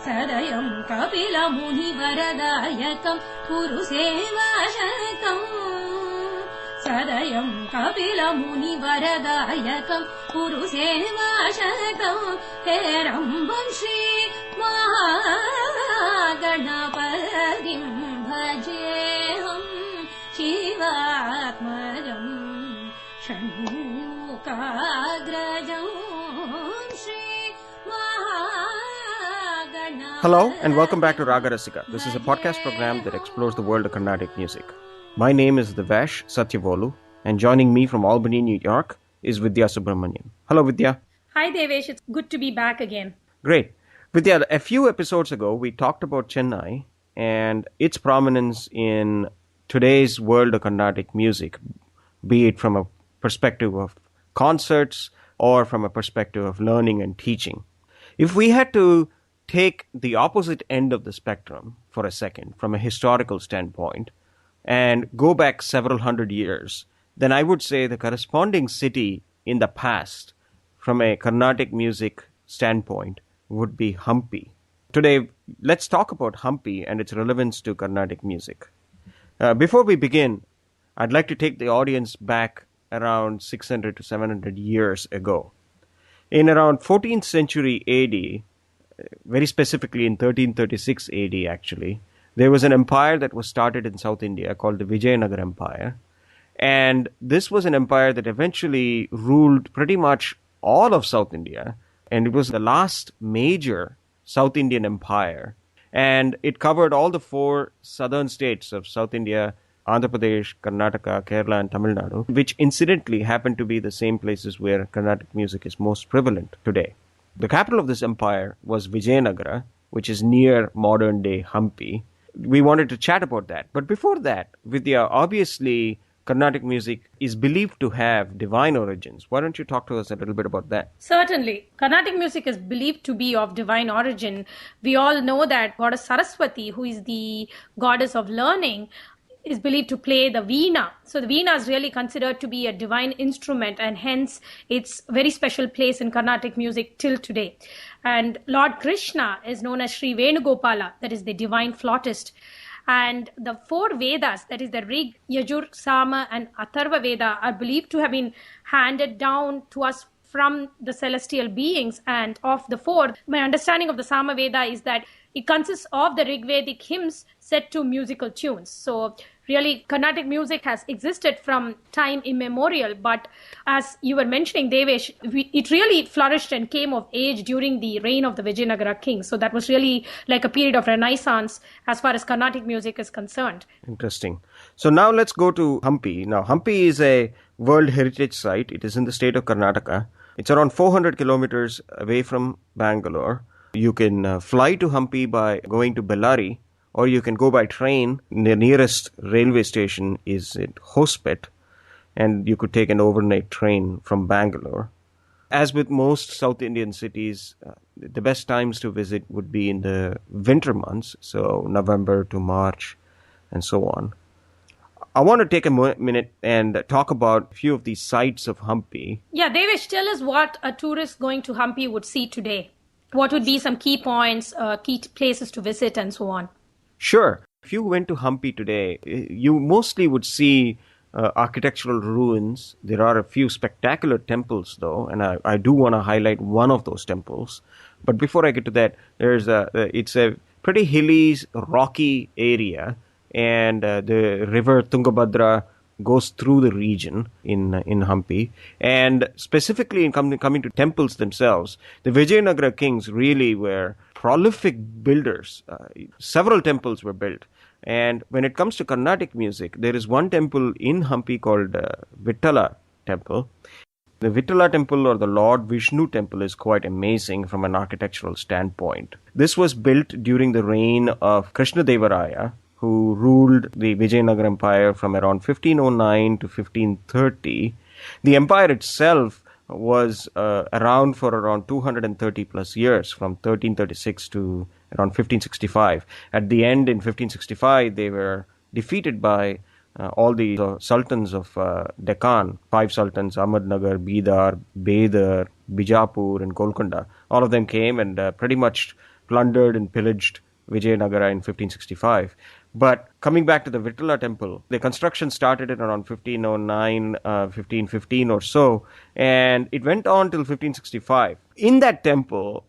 Sadayam Kapila Muni Varadayakam Puru Sevashakam Sadayam Kapila Muni Varadayakam Puru Sevashakam Terambam Shri Mahaganapadim Bhajeham Shivatmadam Shanmukagrajam Hello and welcome back to Raaga Rasika. This is a podcast program that explores the world of Carnatic music. My name is Devesh, Satyavolu, and joining me from Albany, New York is Vidya Subramanian. Hello Vidya. Hi Devesh, it's good to be back again. Great. Vidya, a few episodes ago we talked about Chennai and its prominence in today's world of Carnatic music, be it from a perspective of concerts or from a perspective of learning and teaching. If we had to take the opposite end of the spectrum for a second from a historical standpoint and go back several hundred years, then I would say the corresponding city in the past from a Carnatic music standpoint would be Hampi. Today, let's talk about Hampi and its relevance to Carnatic music. Before we begin, I'd like to take the audience back around 600 to 700 years ago. In around 14th century AD, very specifically in 1336 AD actually, there was an empire that was started in South India called the Vijayanagara Empire. And this was an empire that eventually ruled pretty much all of South India. And it was the last major South Indian empire. And it covered all the four southern states of South India, Andhra Pradesh, Karnataka, Kerala, and Tamil Nadu, which incidentally happen to be the same places where Carnatic music is most prevalent today. The capital of this empire was Vijayanagara, which is near modern-day Hampi. We wanted to chat about that. But before that, Vidya, obviously, Carnatic music is believed to have divine origins. Why don't you talk to us a little bit about that? Certainly. Carnatic music is believed to be of divine origin. We all know that Goddess Saraswati, who is the goddess of learning, is believed to play the veena. So the veena is really considered to be a divine instrument, and hence its very special place in Carnatic music till today. And Lord Krishna is known as Sri Venugopala, that is the divine flautist. And the four Vedas, that is the Rig, Yajur, Sama and Atharva Veda, are believed to have been handed down to us from the celestial beings. And of the four, my understanding of the Sama Veda is that it consists of the Rigvedic hymns set to musical tunes. So really, Carnatic music has existed from time immemorial, but as you were mentioning, Devesh, it really flourished and came of age during the reign of the Vijayanagara king. So that was really like a period of renaissance as far as Carnatic music is concerned. Interesting. So now let's go to Hampi. Now, Hampi is a World Heritage Site. It is in the state of Karnataka. It's around 400 kilometers away from Bangalore. You can fly to Hampi by going to Bellary, or you can go by train. The nearest railway station is at Hospet, and you could take an overnight train from Bangalore. As with most South Indian cities, the best times to visit would be in the winter months, so November to March and so on. I want to take a minute and talk about a few of these sites of Hampi. Yeah, Devesh, tell us what a tourist going to Hampi would see today. What would be some key points, key places to visit and so on? Sure. If you went to Hampi today, you mostly would see architectural ruins. There are a few spectacular temples, though, and I do want to highlight one of those temples. But before I get to that, it's a pretty hilly, rocky area, and the river Tungabhadra goes through the region in Hampi. And specifically in coming to temples themselves, the Vijayanagara kings really were prolific builders. Several temples were built. And when it comes to Carnatic music, there is one temple in Hampi called Vittala temple. The Vittala temple or the Lord Vishnu temple is quite amazing from an architectural standpoint. This was built during the reign of Krishnadevaraya, who ruled the Vijayanagara Empire from around 1509 to 1530. The empire itself was around for around 230 plus years, from 1336 to around 1565. At the end, in 1565, they were defeated by all the sultans of Deccan, 5 sultans, Ahmednagar, Bidar, Bedar, Bijapur, and Golconda. All of them came and pretty much plundered and pillaged Vijayanagara in 1565. But coming back to the Vittala temple, the construction started in around 1509, 1515 or so, and it went on till 1565. In that temple,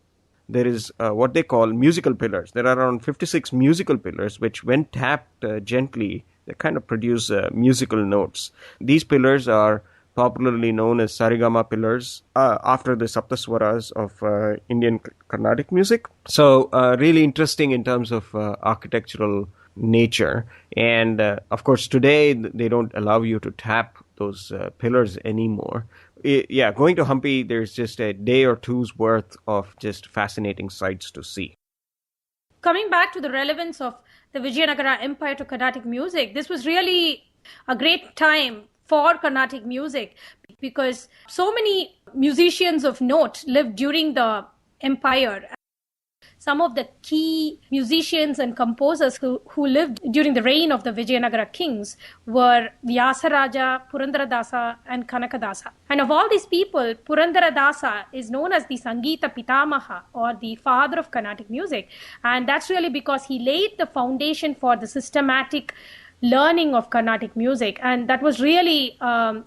there is what they call musical pillars. There are around 56 musical pillars, which when tapped gently, they kind of produce musical notes. These pillars are popularly known as Sarigama pillars, after the Saptaswaras of Indian Carnatic music. So really interesting in terms of architectural nature. And of course, today they don't allow you to tap those pillars anymore. Going to Hampi, there's just a day or two's worth of just fascinating sights to see. Coming back to the relevance of the Vijayanagara Empire to Carnatic music, this was really a great time for Carnatic music because so many musicians of note lived during the empire. Some of the key musicians and composers who lived during the reign of the Vijayanagara kings were Vyasaraja, Purandaradasa, and Kanakadasa. And of all these people, Purandaradasa is known as the Sangeeta Pitamaha, or the father of Carnatic music. And that's really because he laid the foundation for the systematic learning of Carnatic music, and that was really a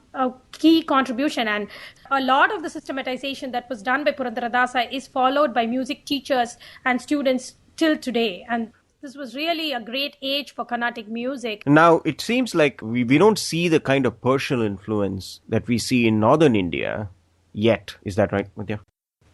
key contribution. And a lot of the systematization that was done by Purandaradasa is followed by music teachers and students till today. And this was really a great age for Carnatic music. Now, it seems like we don't see the kind of Persian influence that we see in northern India yet. Is that right, Vidya?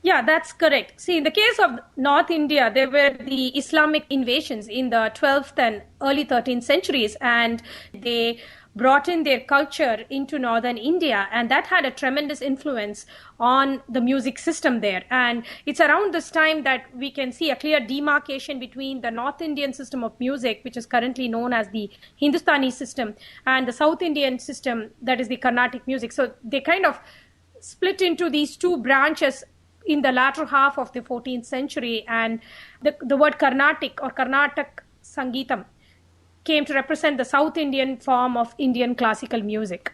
Yeah, that's correct. See, in the case of North India, there were the Islamic invasions in the 12th and early 13th centuries, and they brought in their culture into northern India, and that had a tremendous influence on the music system there. And it's around this time that we can see a clear demarcation between the North Indian system of music, which is currently known as the Hindustani system, and the South Indian system, that is the Carnatic music. So they kind of split into these two branches in the latter half of the 14th century, and the word Carnatic or Karnatak Sangeetam came to represent the South Indian form of Indian classical music.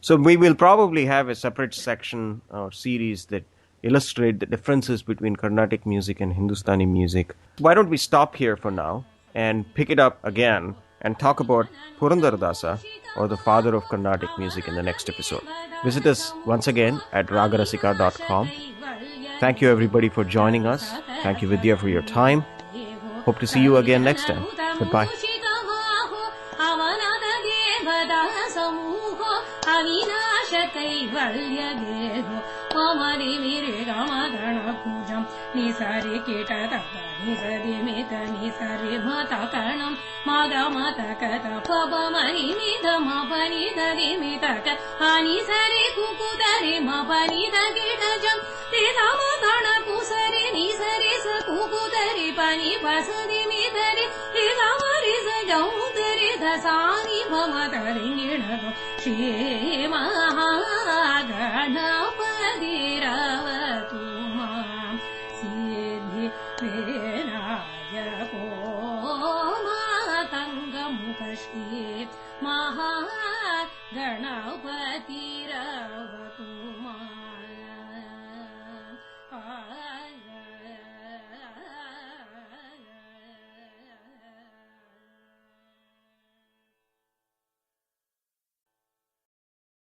So we will probably have a separate section or series that illustrate the differences between Carnatic music and Hindustani music. Why don't we stop here for now and pick it up again and talk about Purandaradasa, or the father of Carnatic music, in the next episode. Visit us once again at raagarasika.com. Thank you everybody for joining us. Thank you, Vidya, for your time. Hope to see you again next time. Goodbye. Shri Mahaganapadiravatu Mam Siddhi Vinayako Matangamukashri Mahaganapadiravatu